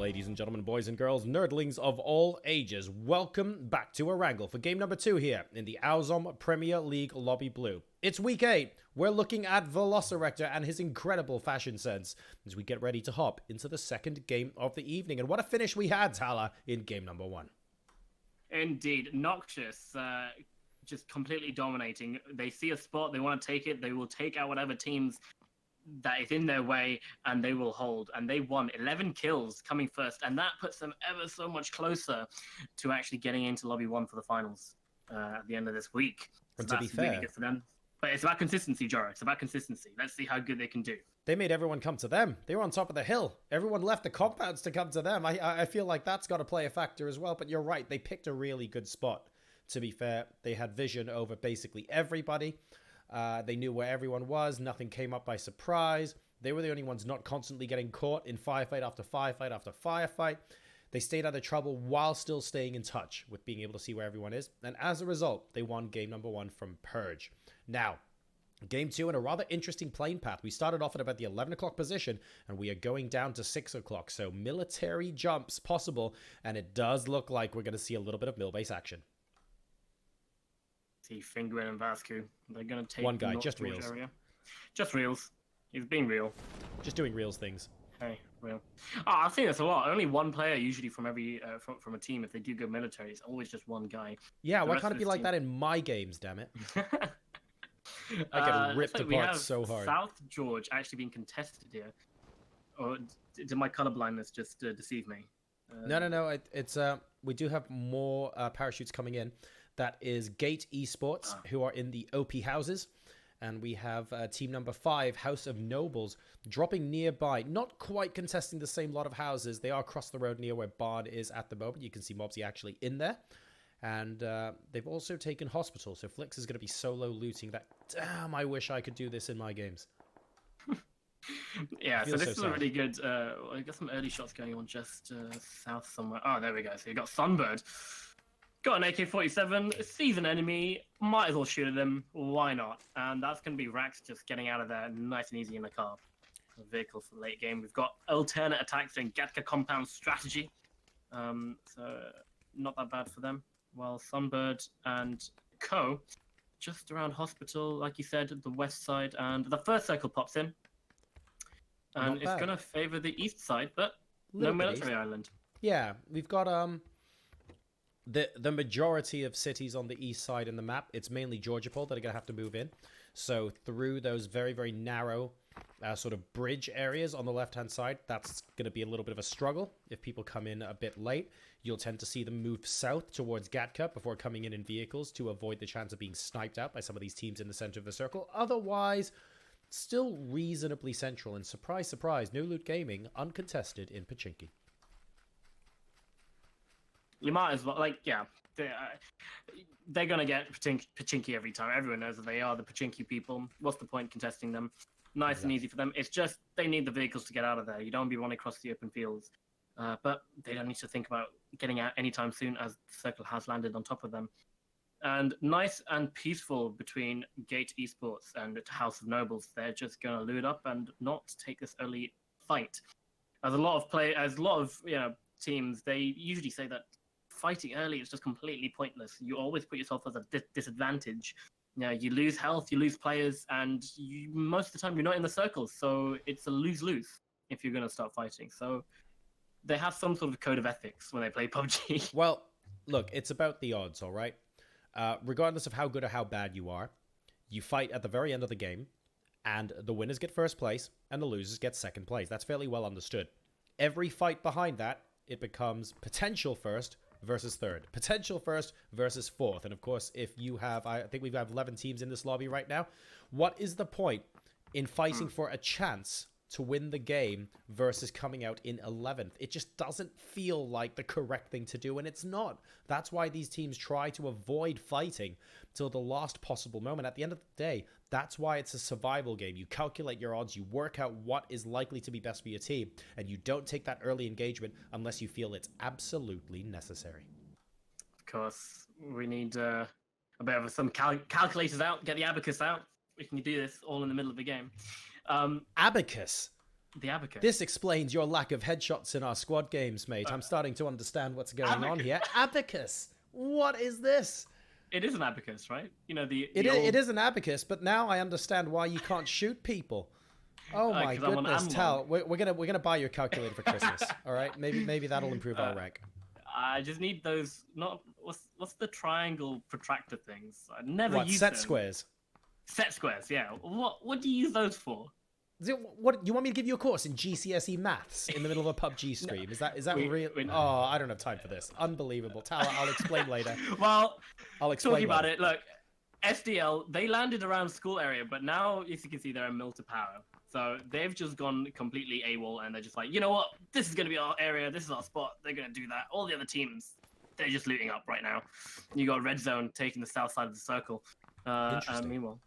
ladies and gentlemen, boys and girls, nerdlings of all ages. Welcome back to Erangel for game number 2 here in the Auzom Premier League Lobby Blue. It's week 8. We're looking at Velociraptor and his incredible fashion sense as we get ready to hop into the second game of the evening. And what a finish we had, Talha, in game number 1. Indeed. Noxious, just completely dominating. They see a spot, they want to take it, they will take out whatever teams that is in their way, and they will hold. And they won 11 kills coming first, and that puts them ever so much closer to actually getting into Lobby 1 for the finals at the end of this week. So And to be fair, really good for them. But it's about consistency, Joro. It's about consistency. Let's see how good they can do. they made everyone come to them. They were on top of the hill. Everyone left the compounds to come to them. I feel like that's got to play a factor as well. But you're right. They picked a really good spot. To be fair, they had vision over basically everybody. They knew where everyone was. Nothing came up by surprise. They were the only ones not constantly getting caught in firefight after firefight after firefight. They stayed out of trouble while still staying in touch with being able to see where everyone is. And as a result, they won game number 1 from Purge. Now, game 2 in a rather interesting plane path. We started off at about the 11 o'clock position, and we are going down to 6 o'clock. So military jumps possible, and it does look like we're going to see a little bit of mill-base action. See Fingerin and Vascu. They're going to take one guy, North just George reels. area. Just reels. He's being real. Just doing reels things. Hey, real. Oh, I've seen this a lot. Only one player usually from every from a team. If they do go military, it's always just one guy. Yeah, The why rest can't of it be this like team- that in my games, damn it? I get ripped we apart have so hard. South George actually being contested here. Or did my colorblindness just deceive me? No. It's we do have more parachutes coming in. That is Gate Esports, who are in the OP houses. And we have team number 5, House of Nobles, dropping nearby. Not quite contesting the same lot of houses. They are across the road near where Bard is at the moment. You can see Mobsy actually in there. And they've also taken Hospital. So Flix is going to be solo looting that. Damn, I wish I could do this in my games. Yeah, so this is a sad. really good. I got some early shots going on just south somewhere. Oh, there we go. So you got Sunbird. Got an AK-47, sees an enemy, might as well shoot at them. Why not? And that's going to be Rax just getting out of there nice and easy in the car. A vehicle for the late game. We've got alternate attacks and Gatka compound strategy. So not that bad for them. While Sunbird and Co. just around Hospital, like you said, the west side. And the first circle pops in. And Not it's bad. going to favor the east side, but no Little bit military east. island. Yeah, we've got the majority of cities on the east side in the map. It's mainly Georgiapol that are going to have to move in. So through those very, very narrow sort of bridge areas on the left-hand side, that's going to be a little bit of a struggle. If people come in a bit late, you'll tend to see them move south towards Gatka before coming in vehicles to avoid the chance of being sniped out by some of these teams in the center of the circle. Otherwise, still reasonably central. And surprise, surprise, No Loot Gaming uncontested in Pachinki. You might as well, like, yeah. They're going to get Pachinki every time. Everyone knows that they are the Pachinki people. What's the point contesting them? Nice and easy for them. It's just they need the vehicles to get out of there. You don't be running across the open fields. But they don't need to think about getting out anytime soon as the circle has landed on top of them. And nice and peaceful between Gate Esports and House of Nobles. They're just going to loot up and not take this early fight. As a lot of teams, they usually say that fighting early is just completely pointless. You always put yourself as a disadvantage. You lose health, you lose players, and most of the time you're not in the circles. So it's a lose-lose if you're going to start fighting. So they have some sort of code of ethics when they play PUBG. Well, look, it's about the odds, all right? Regardless of how good or how bad you are, you fight at the very end of the game, and the winners get first place, and the losers get second place. That's fairly well understood. Every fight behind that, it becomes potential first versus third, potential first versus fourth. And of course, if you have, I think we have 11 teams in this lobby right now. What is the point in fighting for a chance to win the game versus coming out in 11th? It just doesn't feel like the correct thing to do, and it's not. That's why these teams try to avoid fighting till the last possible moment. At the end of the day, that's why it's a survival game. You calculate your odds, you work out what is likely to be best for your team, and you don't take that early engagement unless you feel it's absolutely necessary. Of course, we need a bit of some calculators out, get the abacus out. We can do this all in the middle of the game. Abacus. The abacus. This explains your lack of headshots in our squad games, mate. I'm starting to understand what's going on here. Abacus. What is this? It is an abacus, right? You know it is an abacus, but now I understand why you can't shoot people. Oh my goodness, Tal, we're gonna buy your calculator for Christmas. All right, maybe that'll improve our rank. I just need those. Not what's the triangle protractor things? I never use set them. squares. Set squares, yeah. What do you use those for? What you want me to give you a course in GCSE maths in the middle of a PUBG stream? Is that real? Oh, I don't have time for this. Unbelievable. Tal, I'll explain later. Well, I'll explain talking about later. it. Look, SDL, they landed around school area, but now, as you can see, they're in Milta Power. So they've just gone completely AWOL, and they're just like, you know what? This is going to be our area. This is our spot. They're going to do that. All the other teams, they're just looting up right now. You got Red Zone taking the south side of the circle. Meanwhile,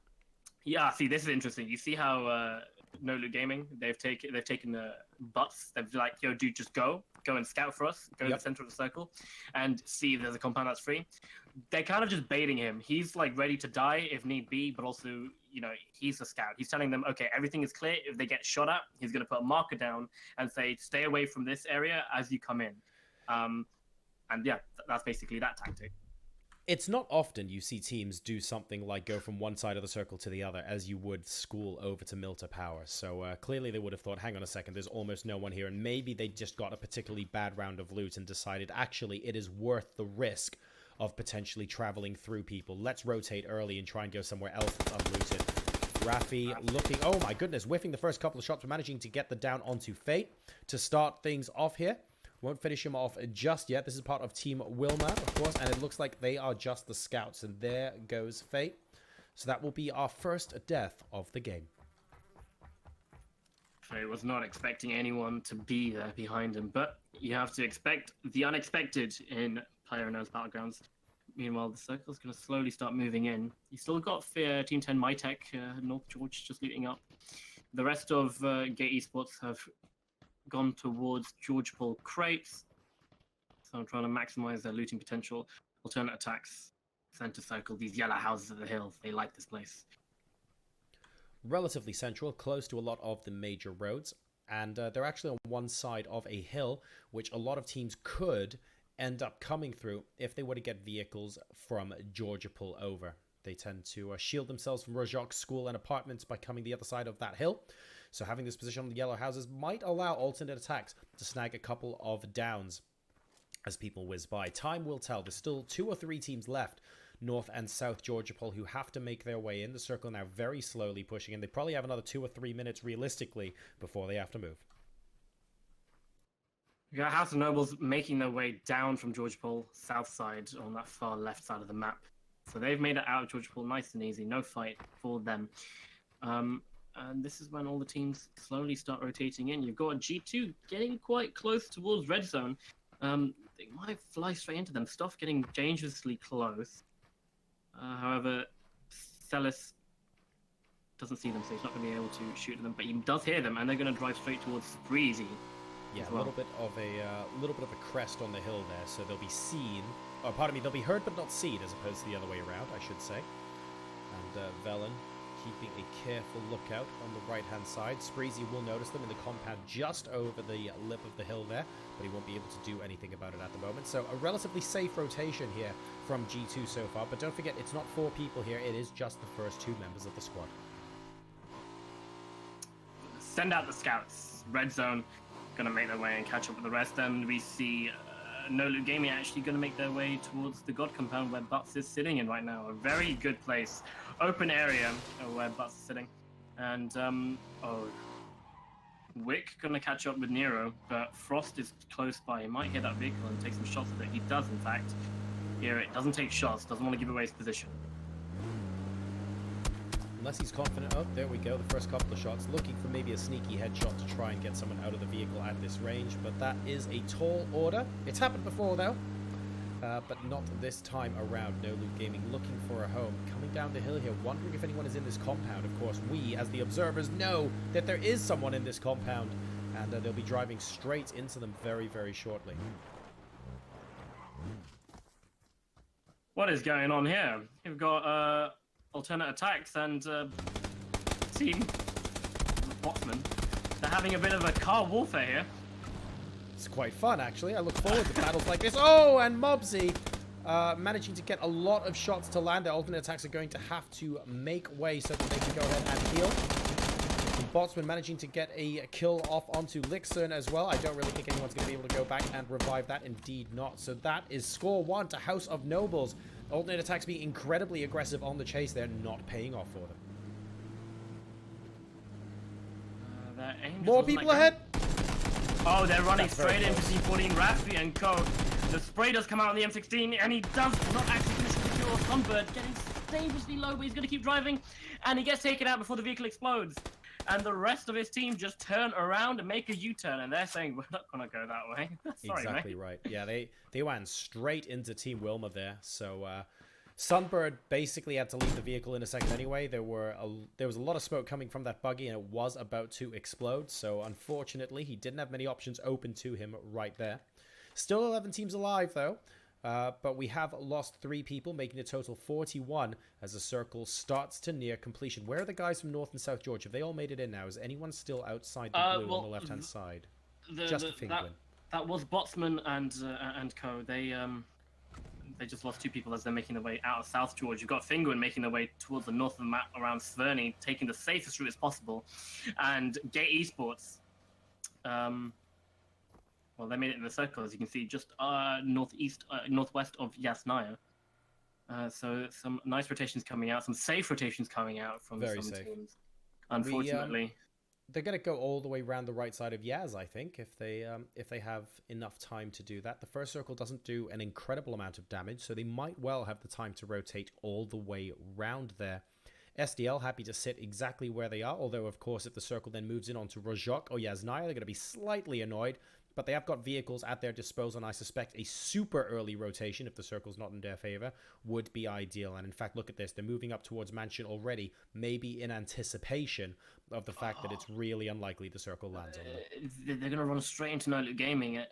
yeah. See, this is interesting. You see how No Loot Gaming they've taken the butts. They've like, yo, dude, just go and scout for us. Go to the center of the circle, and see if there's a compound that's free. They're kind of just baiting him. He's like ready to die if need be, but also, you know, he's a scout. He's telling them, okay, everything is clear. If they get shot at, he's going to put a marker down and say, stay away from this area as you come in. And yeah, that's basically that tactic. It's not often you see teams do something like go from one side of the circle to the other as you would school over to Milta Power. So clearly they would have thought, hang on a second, there's almost no one here. And maybe they just got a particularly bad round of loot and decided, actually, it is worth the risk of potentially traveling through people. Let's rotate early and try and go somewhere else that's unlooted. Rafi looking, oh my goodness, whiffing the first couple of shots, but managing to get the down onto Fate to start things off here. Won't finish him off just yet. This is part of Team Wilma, of course, and it looks like they are just the scouts. And there goes Fate. So that will be our first death of the game. I was not expecting anyone to be there behind him, but you have to expect the unexpected in PLAYERUNKNOWN'S BATTLEGROUNDS. Meanwhile, the circle's going to slowly start moving in. You still got Team 10 MyTech, North George, just looting up. The rest of Gate Esports have gone towards George Paul crates. So I'm trying to maximize their looting potential. Alternate attacks, center circle, these yellow houses at the hill. They like this place. Relatively central, close to a lot of the major roads. And they're actually on one side of a hill, which a lot of teams could end up coming through if they were to get vehicles from Georgia Pool over. They tend to shield themselves from Rojok's school and apartments by coming the other side of that hill. So having this position on the yellow houses might allow alternate attacks to snag a couple of downs as people whiz by. Time will tell. There's still 2 or 3 teams left, North and South Georgia Pool, who have to make their way in. The circle now very slowly pushing in. They probably have another 2 or 3 minutes realistically before they have to move. We got House of Nobles making their way down from Georgia Pool, south side, on that far left side of the map. So they've made it out of Georgia Pool nice and easy. No fight for them. And this is when all the teams slowly start rotating in. You've got G2 getting quite close towards Red Zone. They might fly straight into them. Stuff getting dangerously close. However, Celis doesn't see them, so he's not going to be able to shoot at them. But he does hear them, and they're going to drive straight towards Breezy. Yeah, a little bit of a crest on the hill there, so they'll be seen. Oh, pardon me, they'll be heard but not seen, as opposed to the other way around, I should say. And Velen keeping a careful lookout on the right-hand side. Spreezy will notice them in the compound just over the lip of the hill there, but he won't be able to do anything about it at the moment. So a relatively safe rotation here from G2 so far, but don't forget, it's not 4 people here, it is just the first 2 members of the squad. Send out the scouts. Red Zone gonna make their way and catch up with the rest. Then we see No Loot Gaming actually gonna make their way towards the God compound where Butts is sitting in right now. A very good place, open area where Butts is sitting. And Wick gonna catch up with Nero, but Frost is close by. He might hit that vehicle and take some shots with it. He does, in fact, hear it. Doesn't take shots. Doesn't want to give away his position. Unless he's confident. Oh, there we go. The first couple of shots. Looking for maybe a sneaky headshot to try and get someone out of the vehicle at this range. But that is a tall order. It's happened before, though. But not this time around. No Loot Gaming looking for a home. Coming down the hill here. Wondering if anyone is in this compound. Of course, we, as the observers, know that there is someone in this compound. And they'll be driving straight into them very, very shortly. What is going on here? We've got alternate attacks and team Boxman. They're having a bit of a car warfare here. It's quite fun, actually. I look forward to battles like this. Oh, and Mobsy managing to get a lot of shots to land. Their alternate attacks are going to have to make way so that they can go ahead and heal. And Botsman managing to get a kill off onto Lixern as well. I don't really think anyone's going to be able to go back and revive that. Indeed not. So that is score 1 to House of Nobles. Alternate attacks being incredibly aggressive on the chase. They're not paying off for them. More people ahead. Oh, they're running straight into C14, Rafi and Co. The spray does come out on the M16, and he does not actually finish the kill. Sunbird getting dangerously low, but he's going to keep driving, and he gets taken out before the vehicle explodes. And the rest of his team just turn around and make a U-turn, and they're saying, we're not going to go that way. Sorry, exactly mate. Right. Yeah, they went straight into Team Wilma there. So Sunbird basically had to leave the vehicle in a second anyway. There was a lot of smoke coming from that buggy, and it was about to explode. So unfortunately, he didn't have many options open to him right there. Still 11 teams alive, though. But we have lost 3 people, making a total 41 as the circle starts to near completion. Where are the guys from North and South Georgia? Have they all made it in now? Is anyone still outside the blue on the left-hand side? Just the Penguin. That was Botsman and Co. They just lost 2 people as they're making their way out of South Georgia. You've got Finguin making their way towards the north of the map around Sverney, taking the safest route as possible. And Gate Esports, well, they made it in the circle, as you can see, just northwest of Yasnaya. So some nice rotations coming out, some safe rotations coming out from some teams. Unfortunately, they're going to go all the way around the right side of Yaz, I think, if they have enough time to do that. The first circle doesn't do an incredible amount of damage, so they might well have the time to rotate all the way round there. SDL happy to sit exactly where they are, although, of course, if the circle then moves in onto Rojok or Yasnaya, they're going to be slightly annoyed. But they have got vehicles at their disposal, and I suspect a super early rotation, if the circle's not in their favor, would be ideal. And in fact, look at this. They're moving up towards Mansion already, maybe in anticipation of the fact that it's really unlikely the circle lands on them. They're going to run straight into No Loot Gaming.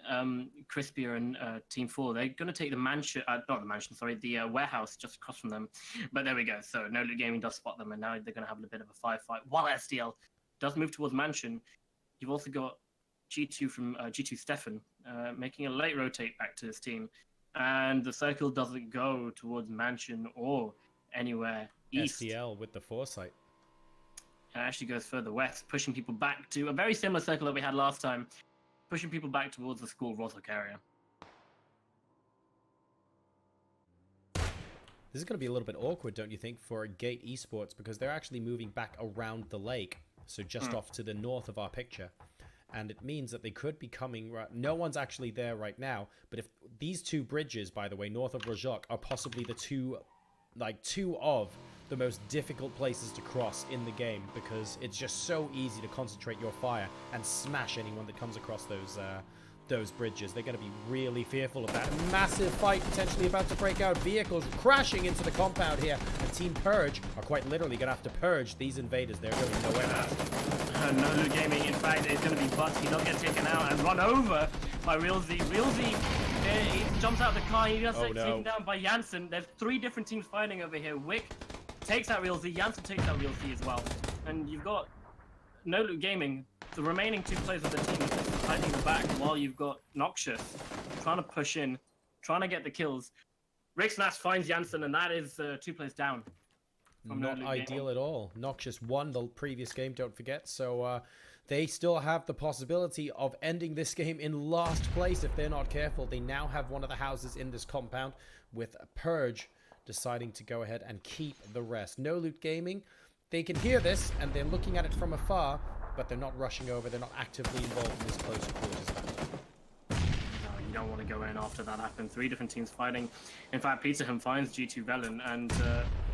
Crispier and Team 4, they're going to take the mansion, not the mansion, sorry, the warehouse just across from them. But there we go. So No Loot Gaming does spot them, and now they're going to have a bit of a firefight. While SDL does move towards Mansion, you've also got G2 from G2 Stefan making a late rotate back to his team, and the circle doesn't go towards Mansion or anywhere east. SDL with the foresight. It actually goes further west, pushing people back to a very similar circle that we had last time, pushing people back towards the school Rosok area. This is going to be a little bit awkward, don't you think, for Gate Esports, because they're actually moving back around the lake, so just off to the north of our picture. And it means that they could be coming... No one's actually there right now, but if these 2 bridges, by the way, north of Rojok, are possibly the two of the most difficult places to cross in the game, because it's just so easy to concentrate your fire and smash anyone that comes across those bridges. They're going to be really fearful of that. A massive fight potentially about to break out. Vehicles crashing into the compound here. And Team Purge are quite literally going to have to purge these invaders. They're going nowhere now. No Loot Gaming, in fact, is going to be Butts. He does get taken out and run over by Realzy. Realzy, he jumps out of the car. He does get taken down by Janssen. There's 3 different teams fighting over here. Wick takes out Realzy. Janssen takes out Realzy as well. And you've got No Loot Gaming, the remaining 2 players of the team are just fighting the back, while you've got Noxious trying to push in, trying to get the kills. Rixnash finds Janssen, and that is 2 players down. Not ideal at all. Noxious won the previous game, don't forget. So they still have the possibility of ending this game in last place if they're not careful. They now have one of the houses in this compound, with Purge deciding to go ahead and keep the rest. No Loot Gaming, they can hear this, and they're looking at it from afar, but they're not rushing over. They're not actively involved in this close quarters battle. You don't want to go in after that happens. 3 different teams fighting. In fact, Peterham finds G2 Velen, and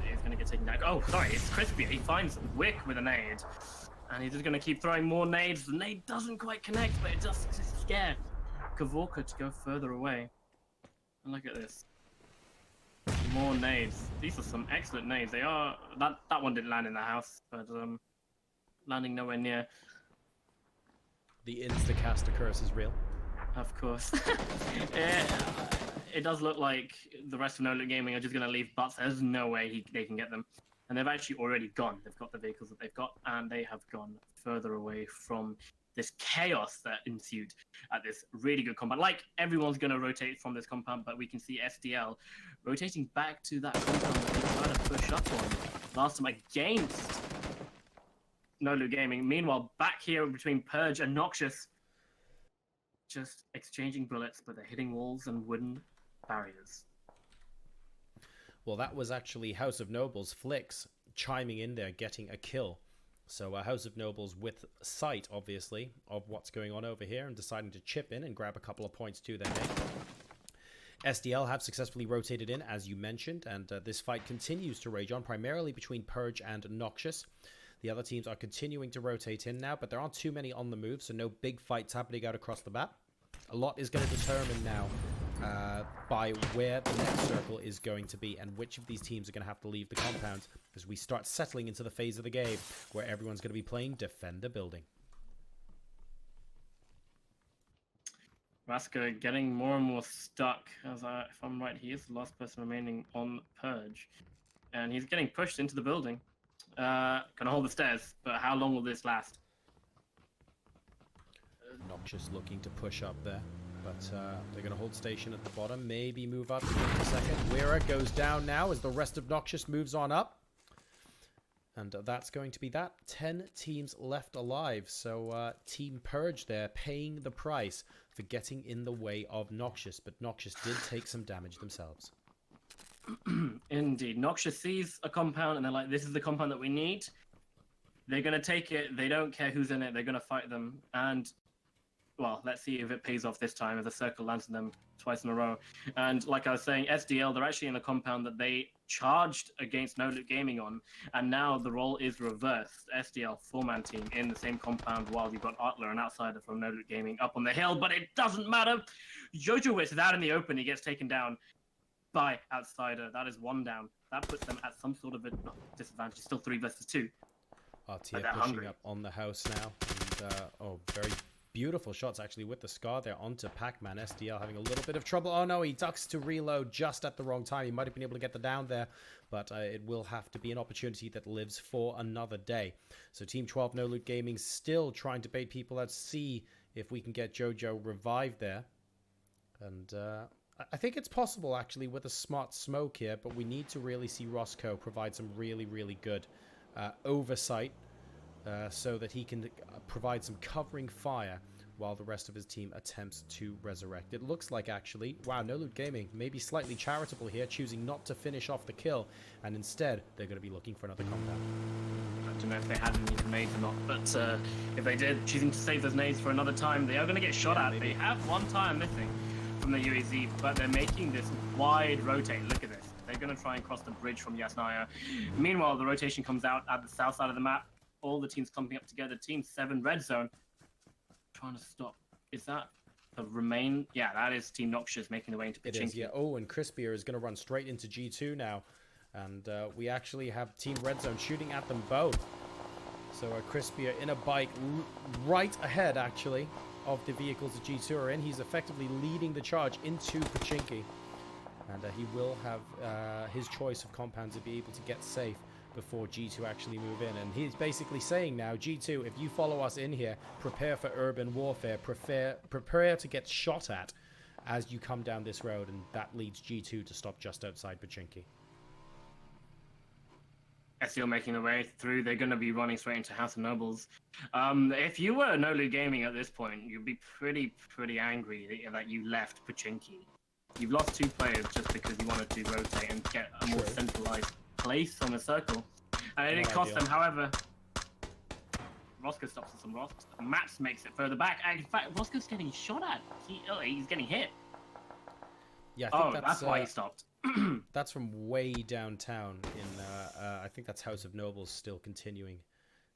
he's going to get taken down. Oh, sorry, it's Crispy. He finds Wick with a nade, and he's just going to keep throwing more nades. The nade doesn't quite connect, but it does scare Kavorka to go further away. And look at this. More nades. These are some excellent nades. They are... That one didn't land in the house, but landing nowhere near. The Instacaster curse is real. Of course. It does look like the rest of No Loot Gaming are just going to leave Butts. There's no way they can get them. And they've actually already gone. They've got the vehicles that they've got, and they have gone further away from this chaos that ensued at this really good compound. Like, everyone's going to rotate from this compound, but we can see SDL rotating back to that compound that they tried to push up on last time against No Loot Gaming. Meanwhile, back here between Purge and Noxious, just exchanging bullets, but they're hitting walls and wooden barriers. Well, that was actually House of Nobles Flicks chiming in there, getting a kill. So House of Nobles with sight, obviously, of what's going on over here and deciding to chip in and grab a couple of points to their name. SDL have successfully rotated in, as you mentioned, and this fight continues to rage on, primarily between Purge and Noxious. The other teams are continuing to rotate in now, but there aren't too many on the move, so no big fights happening out across the map. A lot is going to determine now by where the next circle is going to be and which of these teams are going to have to leave the compound as we start settling into the phase of the game where everyone's going to be playing Defend the Building. Raska getting more and more stuck. If I'm right, he is the last person remaining on Purge. And he's getting pushed into the building. Gonna hold the stairs, but how long will this last? Noxious looking to push up there, but they're going to hold station at the bottom, maybe move up in a second. Wira goes down now as the rest of Noxious moves on up. And that's going to be that. 10 teams left alive, so Team Purge there paying the price for getting in the way of Noxious, but Noxious did take some damage themselves. Indeed. Noxious sees a compound and they're like, this is the compound that we need. They're going to take it. They don't care who's in it. They're going to fight them. And, well, let's see if it pays off this time as the circle lands on them twice in a row. And like I was saying, SDL, they're actually in a compound that they charged against No Loot Gaming on. And now the role is reversed. SDL, four-man team in the same compound while you've got aTTaX, an outsider from No Loot Gaming, up on the hill. But it doesn't matter. JoRoSaR is out in the open. He gets taken down by outsider. That is one down. That puts them at some sort of a disadvantage. Still 3 versus 2. aTTaX pushing up on the house now. And, oh, very beautiful shots actually with the Scar there onto Pac-Man. SDL having a little bit of trouble. Oh no, he ducks to reload just at the wrong time. He might have been able to get the down there, but it will have to be an opportunity that lives for another day. So Team 12 No Loot Gaming still trying to bait people out, see if we can get JoJo revived there. And I think it's possible, actually, with a smart smoke here, but we need to really see Roscoe provide some really, really good oversight so that he can provide some covering fire while the rest of his team attempts to resurrect. It looks like, actually, wow, No Loot Gaming maybe slightly charitable here, choosing not to finish off the kill, and instead they're going to be looking for another compound. I don't know if they had any nades or not, but if they did, choosing to save those nades for another time, they are going to get shot at. Maybe. They have one tire missing from the UAZ, but they're making this wide rotate. Look at this. They're going to try and cross the bridge from Yasnaya. Meanwhile, the rotation comes out at the south side of the map. All the teams clumping up together. Team 7 red zone trying to stop. Is that the remain? Yeah, that is Team Noxious making the way into Pachinki. It is, yeah. Oh, and Crispier is going to run straight into G2 now. And we actually have Team Red Zone shooting at them both. So Crispier in a bike right ahead, actually, of the vehicles that G2 are in. He's effectively leading the charge into Pachinki. And he will have his choice of compounds to be able to get safe before G2 actually move in. And he's basically saying now, G2, if you follow us in here, prepare for urban warfare. Prepare to get shot at as you come down this road. And that leads G2 to stop just outside Pachinki. SEO making the way through. They're going to be running straight into House of Nobles. If you were No Loot Gaming at this point, you'd be pretty angry that you left Pachinki. You've lost 2 players just because you wanted to rotate and get a more centralized place on the circle. And it didn't cost them, however. Roscoe stops on some rocks. Maps makes it further back. And in fact, Roscoe's getting shot at. He's getting hit. Yeah, I think that's why he stopped. That's from way downtown in, I think that's House of Nobles still continuing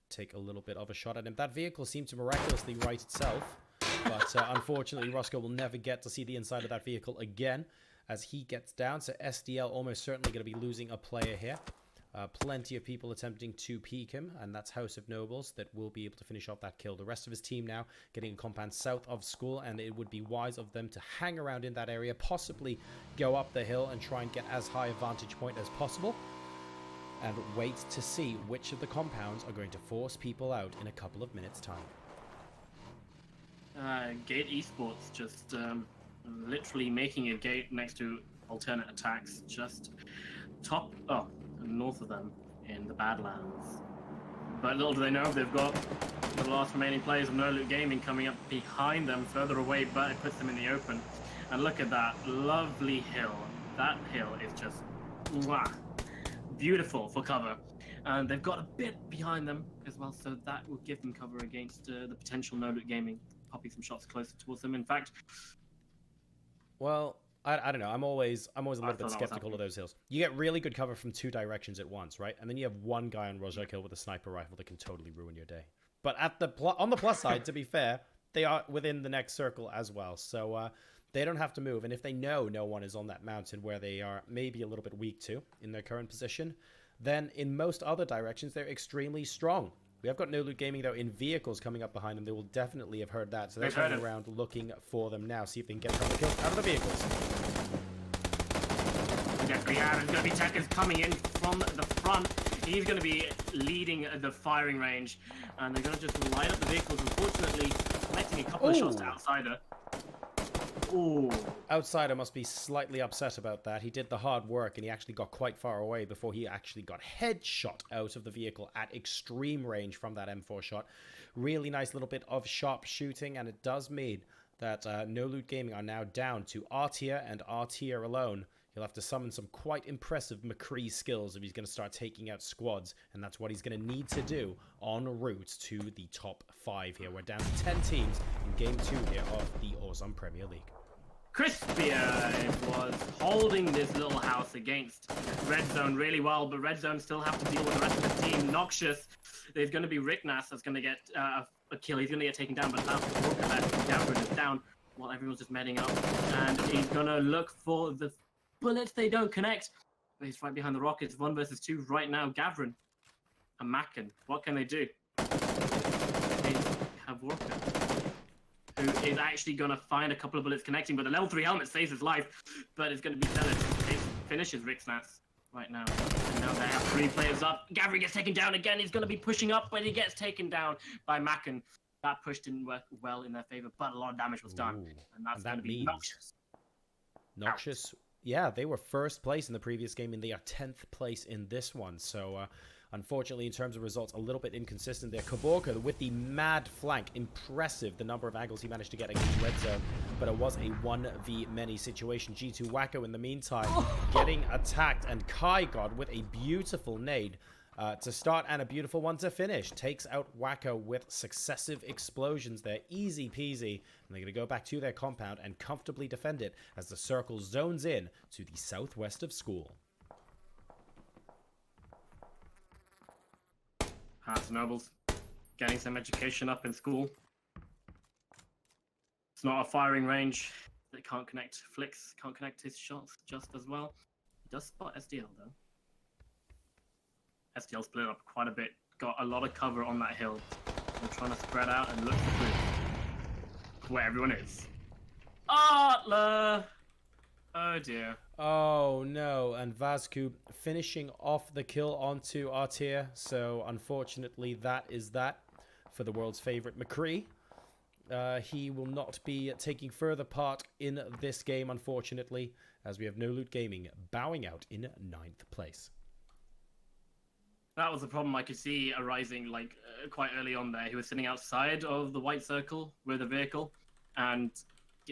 to take a little bit of a shot at him. That vehicle seemed to miraculously right itself, but unfortunately Roscoe will never get to see the inside of that vehicle again as he gets down. So SDL almost certainly going to be losing a player here. Plenty of people attempting to peek him, and that's House of Nobles that will be able to finish off that kill. The rest of his team now getting a compound south of school, and it would be wise of them to hang around in that area, possibly go up the hill and try and get as high a vantage point as possible, and wait to see which of the compounds are going to force people out in a couple of minutes' time. Gate Esports just literally making a gate next to alternate attacks, just north of them in the Badlands. But little do they know, they've got the last remaining players of No Loot Gaming coming up behind them, further away, but it puts them in the open. And look at that lovely hill. That hill is just beautiful for cover. And they've got a bit behind them as well, so that will give them cover against the potential No Loot Gaming popping some shots closer towards them. In fact, well, I don't know. I'm always a little bit skeptical of those hills. You get really good cover from two directions at once, right? And then you have one guy on Roger Kill with a sniper rifle that can totally ruin your day. But on the plus side, to be fair, they are within the next circle as well, so they don't have to move. And if they know no one is on that mountain where they are maybe a little bit weak to in their current position, then in most other directions they're extremely strong. We have got No Loot Gaming, though, in vehicles coming up behind them. They will definitely have heard that. So they're turning around looking for them now. See if they can get a couple of kills out of the vehicles. Definitely have. There's going to be Tekkers coming in from the front. He's going to be leading the firing range. And they're going to just light up the vehicles. Unfortunately, collecting a couple of shots to Outsider. Ooh. Outsider must be slightly upset about that. He did the hard work and he actually got quite far away before he actually got headshot out of the vehicle at extreme range from that M4 shot. Really nice little bit of sharp shooting, and it does mean that No Loot Gaming are now down to aTTaX and aTTaX alone. He'll have to summon some quite impressive McCree skills if he's going to start taking out squads, and that's what he's going to need to do en route to the top 5 here. We're down to 10 teams in Game 2 here of the Auzom Premier League. Crispier was holding this little house against Red Zone really well, but Red Zone still have to deal with the rest of the team. Noxious, there's going to be Ricknass that's going to get a kill. He's going to get taken down, but now Gavrin is down while everyone's just medding up. And he's going to look for the bullets. They don't connect. He's right behind the rockets. 1 versus 2 right now. Gavrin and Mackin. What can they do? They have Walker, who is actually going to find a couple of bullets connecting, but the level 3 helmet saves his life, but it's going to be Zealot. It finishes Ricksnats right now. And now they have 3 players up. Gavrin gets taken down again. He's going to be pushing up, but he gets taken down by Mackin. That push didn't work well in their favor, but a lot of damage was done. And that's going to be Noxious. Noxious, yeah, they were first place in the previous game, and they are 10th place in this one. So, unfortunately, in terms of results, a little bit inconsistent there. Kaborka with the mad flank. Impressive, the number of angles he managed to get against Red Zone. But it was a 1v-many situation. G2 Wacko, in the meantime, getting attacked. And Kai God with a beautiful nade to start and a beautiful one to finish. Takes out Wacko with successive explosions there. Easy peasy. And they're going to go back to their compound and comfortably defend it as the circle zones in to the southwest of school. Hearts Nobles, getting some education up in school. It's not a firing range. They can't connect. Flicks can't connect his shots just as well. He does spot SDL though. SDL split up quite a bit. Got a lot of cover on that hill. They're trying to spread out and look for where everyone is. Artler! Oh dear. Oh no, and Vazku finishing off the kill onto aTTaX. So unfortunately that is that for the world's favorite McCree. He will not be taking further part in this game, unfortunately, as we have No Loot Gaming bowing out in 9th place. That was the problem I could see arising quite early on there. He was sitting outside of the white circle with a vehicle, and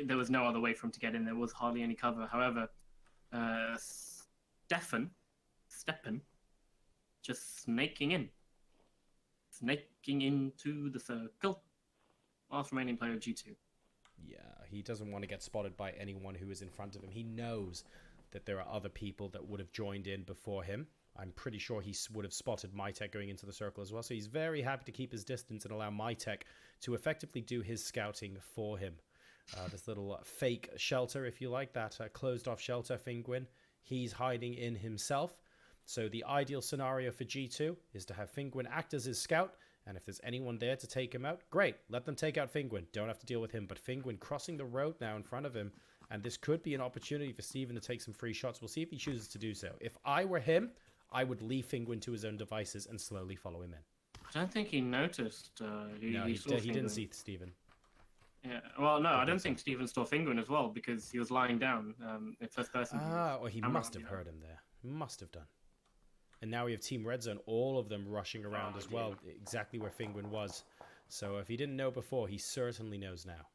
there was no other way for him to get in. There was hardly any cover. However, Steppen, just snaking into the circle. Last remaining player of G2. Yeah, he doesn't want to get spotted by anyone who is in front of him. He knows that there are other people that would have joined in before him. I'm pretty sure he would have spotted aTTaX going into the circle as well. So he's very happy to keep his distance and allow aTTaX to effectively do his scouting for him. This little fake shelter, if you like, that closed-off shelter, Finguin, he's hiding in himself. So the ideal scenario for G2 is to have Finguin act as his scout, and if there's anyone there to take him out, great, let them take out Finguin. Don't have to deal with him, but Finguin crossing the road now in front of him, and this could be an opportunity for Steven to take some free shots. We'll see if he chooses to do so. If I were him, I would leave Finguin to his own devices and slowly follow him in. I don't think he noticed. He didn't see Steven. Yeah. Well, no, I don't think Steven saw Fingering as well because he was lying down in first person. Ah, well, he must have heard him there. Must have done. And now we have Team Red Zone, all of them rushing around as well, exactly where Fingering was. So if he didn't know before, he certainly knows now.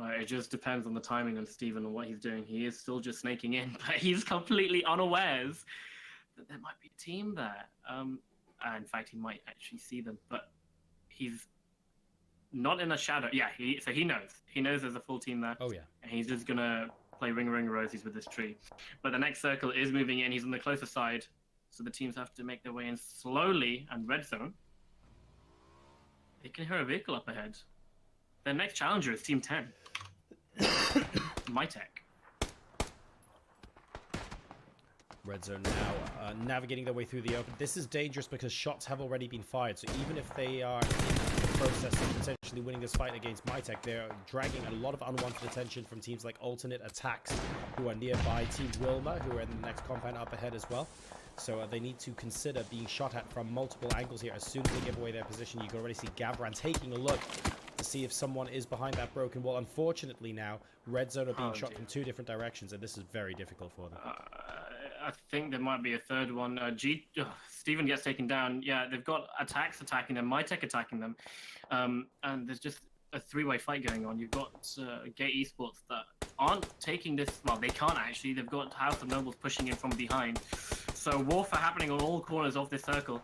It just depends on the timing of Steven and what he's doing. He is still just snaking in, but he's completely unawares that there might be a team there. In fact, he might actually see them, but he's not in a shadow. Yeah, so he knows. He knows there's a full team there. Oh, yeah. And he's just going to play Ring Ring Rosies with this tree. But the next circle is moving in. He's on the closer side, so the teams have to make their way in slowly. And Red Zone, they can hear a vehicle up ahead. Their next challenger is Team 10. aTTaX. Red Zone now navigating their way through the open. This is dangerous because shots have already been fired. So even if they are in the process of potentially winning this fight against aTTaX, they're dragging a lot of unwanted attention from teams like aTTaX, who are nearby. Team Wilma, who are in the next compound up ahead as well. So they need to consider being shot at from multiple angles here. As soon as they give away their position, you can already see Gavran taking a look to see if someone is behind that broken wall. Unfortunately now, Red Zone are being shot from two different directions, and this is very difficult for them. I think there might be a third one. Steven gets taken down. Yeah, they've got aTTaX attacking them, aTTaX attacking them. And there's just a three-way fight going on. You've got Gate Esports that aren't taking this. Well, they can't actually. They've got House of Nobles pushing in from behind. So warfare happening on all corners of this circle.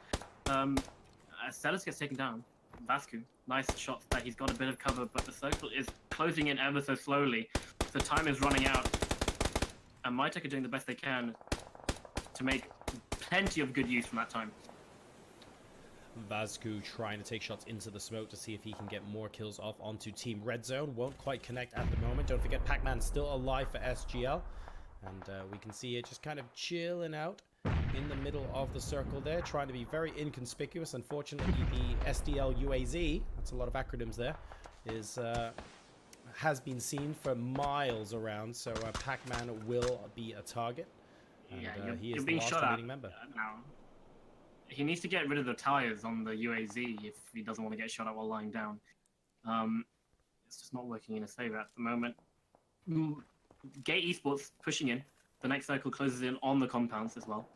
Celis gets taken down. Vascu, nice shots there. He's got a bit of cover, but the circle is closing in ever so slowly. So time is running out. And aTTaX are doing the best they can to make plenty of good use from that time. Vascu trying to take shots into the smoke to see if he can get more kills off onto Team Red Zone. Won't quite connect at the moment. Don't forget, Pac-Man still alive for SGL. And we can see it just kind of chilling out in the middle of the circle there, trying to be very inconspicuous. Unfortunately, the SDL UAZ, that's a lot of acronyms there, has been seen for miles around. So Pac-Man will be a target. And, he is the last remaining member. Now. He needs to get rid of the tires on the UAZ if he doesn't want to get shot at while lying down. It's just not working in his favor at the moment. Gate Esports pushing in. The next circle closes in on the compounds as well.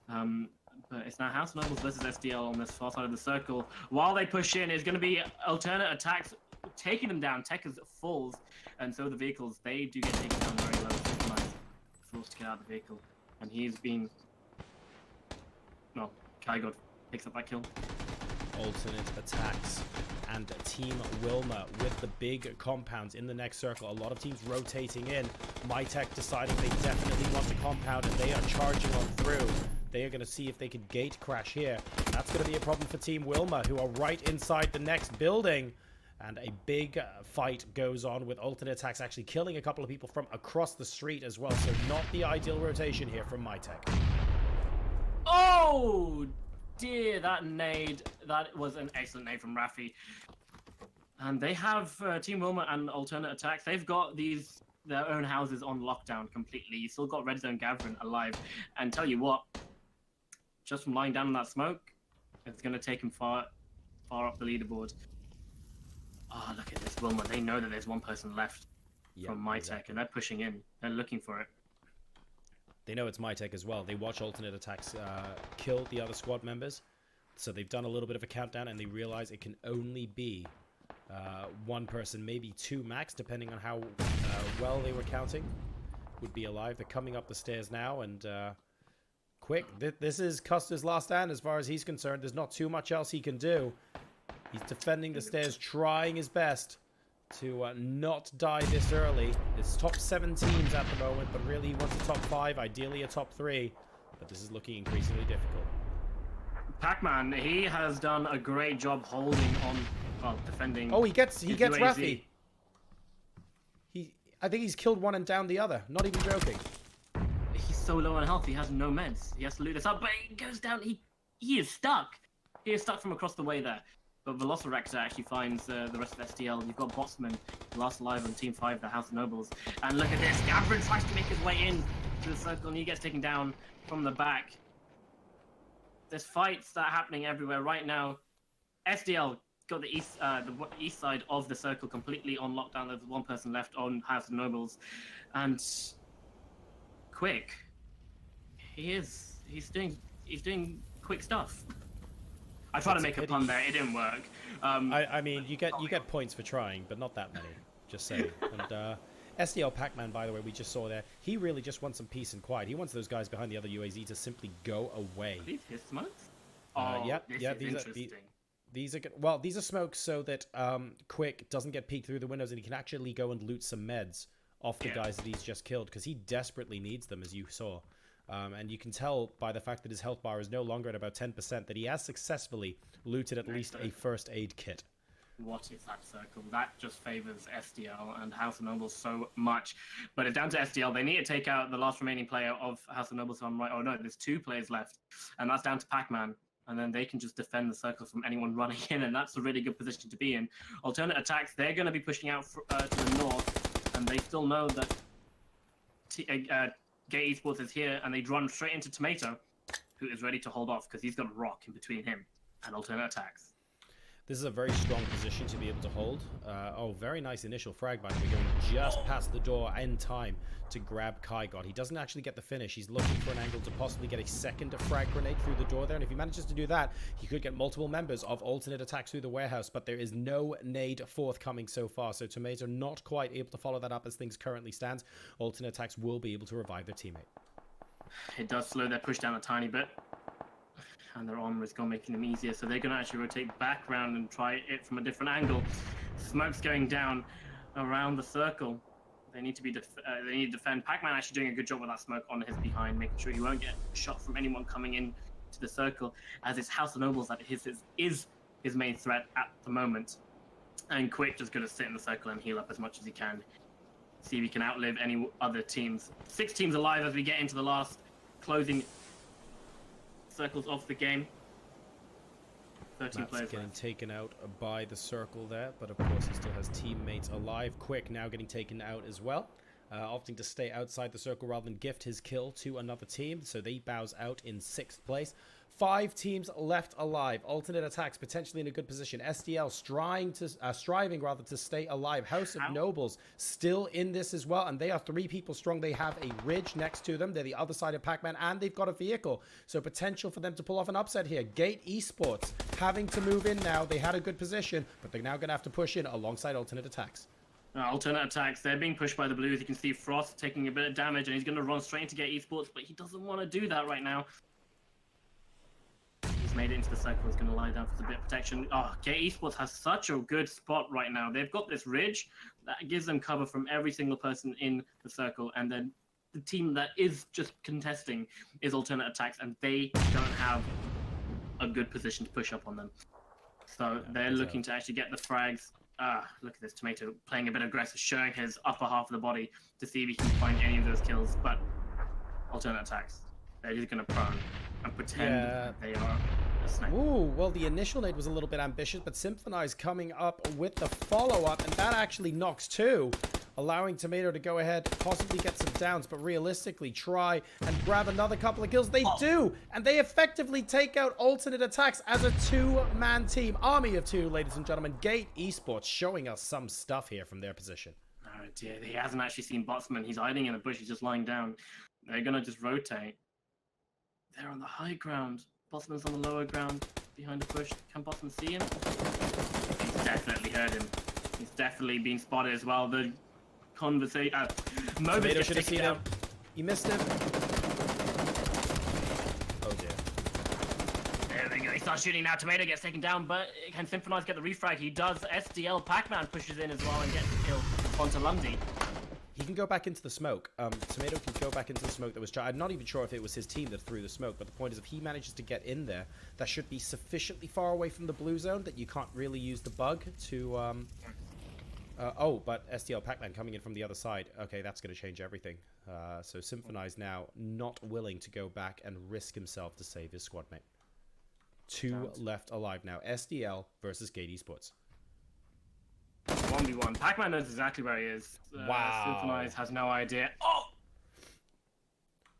But it's now House Nobles versus SDL on this far side of the circle. While they push in, it's going to be alternate attacks taking them down. Tech is falls, and so the vehicles, they do get taken down very low. Nice. Forced to get out of the vehicle. And he's been... No, Kygod picks up that kill. Alternate attacks and Team Wilma with the big compounds in the next circle. A lot of teams rotating in. aTTaX deciding they definitely want the compound, and they are charging on through. They are going to see if they can gate crash here. And that's going to be a problem for Team Wilma, who are right inside the next building. And a big fight goes on with alternate attacks actually killing a couple of people from across the street as well. So not the ideal rotation here from aTTaX. Oh dear, that nade. That was an excellent nade from Rafi. And they have Team Wilma and alternate attacks. They've got their own houses on lockdown completely. You still got Red Zone Gavran alive. And tell you what, just from lying down in that smoke, it's going to take him far up the leaderboard. Oh, look at this Wilma. They know that there's one person left from aTTaX, exactly. And they're pushing in. They're looking for it. They know it's aTTaX as well. They watch alternate attacks kill the other squad members. So they've done a little bit of a countdown, and they realize it can only be one person, maybe two max, depending on how well they were counting, would be alive. They're coming up the stairs now, and quick. This is Custer's last stand as far as he's concerned. There's not too much else he can do. He's defending the stairs, trying his best to not die this early. It's top 7 teams at the moment, but really he wants a top 5, ideally a top 3. But this is looking increasingly difficult. Pac-Man, he has done a great job holding on, well, defending. Oh, he gets Rafi. I think he's killed one and downed the other. Not even joking. He's so low on health, he has no meds. He has to loot this up, but he goes down. He is stuck. He is stuck from across the way there. But Velociraptor actually finds the rest of SDL. You've got Botsman, last alive on Team 5, the House of Nobles. And look at this. Gavran tries to make his way in to the circle, and he gets taken down from the back. There's fights that are happening everywhere right now. SDL got the east side of the circle completely on lockdown. There's one person left on House of Nobles, and Quick, he's doing quick stuff. I tried to make a pun there, it didn't work. I mean, you get points for trying, but not that many. Just saying. And SDL Pac-Man, by the way, we just saw there. He really just wants some peace and quiet. He wants those guys behind the other UAZ to simply go away. Are these his smokes? These are good. Well, these are smokes so that Quick doesn't get peeked through the windows and he can actually go and loot some meds off the guys that he's just killed, because he desperately needs them, as you saw. And you can tell by the fact that his health bar is no longer at about 10% that he has successfully looted at least a first aid kit. What is that circle? That just favors SDL and House of Nobles so much. But it's down to SDL. They need to take out the last remaining player of House of Nobles. So I'm right. Oh no, there's 2 players left. And that's down to Pac-Man. And then they can just defend the circle from anyone running in. And that's a really good position to be in. Alternate attacks, they're going to be pushing out to the north. And they still know that Gay Esports is here. And they run straight into Tomato, who is ready to hold off because he's got a rock in between him and alternate attacks. This is a very strong position to be able to hold. Oh, very nice initial frag by him, going just past the door in time to grab Kaigot. He doesn't actually get the finish. He's looking for an angle to possibly get a second frag grenade through the door there. And if he manages to do that, he could get multiple members of alternate attacks through the warehouse. But there is no nade forthcoming so far. So Tomato not quite able to follow that up as things currently stand. Alternate attacks will be able to revive their teammate. It does slow their push down a tiny bit. And their armor is going making them easier, so they're going to actually rotate back around and try it from a different angle. Smoke's going down around the circle. They need to be they need to defend. Pac-Man actually doing a good job with that smoke on his behind, making sure he won't get shot from anyone coming in to the circle, as it's House of Nobles that is his main threat at the moment. And Quick just going to sit in the circle and heal up as much as he can. See if he can outlive any other teams. 6 teams alive as we get into the last closing circles of the game. 13 players getting left. Taken out by the circle there, but of course he still has teammates alive. Quick now getting taken out as well, opting to stay outside the circle rather than gift his kill to another team, so they bows out in 6th place. 5 teams left alive. Alternate attacks potentially in a good position. SDL striving to stay alive. House of Nobles still in this as well, and they are 3 people strong. They have a ridge next to them. They're the other side of Pac-Man, and they've got a vehicle. So potential for them to pull off an upset here. Gate Esports having to move in now. They had a good position, but they're now going to have to push in alongside alternate attacks. Alternate attacks, they're being pushed by the Blues. You can see Frost taking a bit of damage, and he's going to run straight into Gate Esports, but he doesn't want to do that right now. He's made it into the circle. He's going to lie down for a bit of protection. Oh, Gate Esports has such a good spot right now. They've got this ridge that gives them cover from every single person in the circle, and then the team that is just contesting is alternate attacks, and they don't have a good position to push up on them. So they're looking to actually get the frags. Look at this Tomato playing a bit aggressive, showing his upper half of the body to see if he can find any of those kills. But alternate attacks, they're just going to prone and pretend that they are a sniper. Ooh, well, the initial nade was a little bit ambitious, but Symphonize coming up with the follow-up, and that actually knocks 2, allowing Tomato to go ahead, possibly get some downs, but realistically try and grab another couple of kills. They do, and they effectively take out alternate attacks as a 2-man team. Army of 2, ladies and gentlemen. Gate Esports showing us some stuff here from their position. Oh dear, he hasn't actually seen Botsman. He's hiding in the bush. He's just lying down. They're going to just rotate. They're on the high ground. Botsman's on the lower ground behind the bush. Can Botsman see him? He's definitely heard him. He's definitely been spotted as well. The conversation. Tomato should have seen him. He missed him. Oh dear. There we go. He starts shooting now. Tomato gets taken down, but can Symphonize get the refrag? He does. SDL Pac-Man pushes in as well and gets the kill onto Lundy. He can go back into the smoke. Tomato can go back into the smoke that was tried. I'm not even sure if it was his team that threw the smoke, but the point is if he manages to get in there, that should be sufficiently far away from the blue zone that you can't really use the bug to... oh, but SDL Pac-Man coming in from the other side. Okay, that's going to change everything. So Symphonize now not willing to go back and risk himself to save his squad mate. 2 left alive now. SDL versus Gate Esports. 1v1. Pac-Man knows exactly where he is. Wow. Symphonize has no idea. Oh!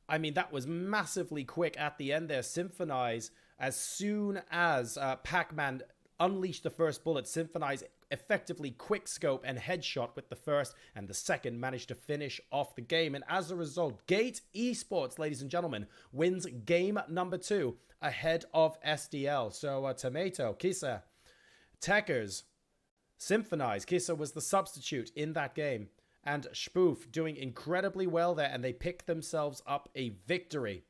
I mean, that was massively quick at the end there. Symphonize, as soon as Pac-Man unleash the first bullet. Symphonize effectively quick scope and headshot with the first, and the second managed to finish off the game. And as a result, Gate Esports, ladies and gentlemen, wins game number 2 ahead of SDL. So Tomato, Kisa, Techers, Symphonize. Kisa was the substitute in that game. And Spoof doing incredibly well there, and they picked themselves up a victory.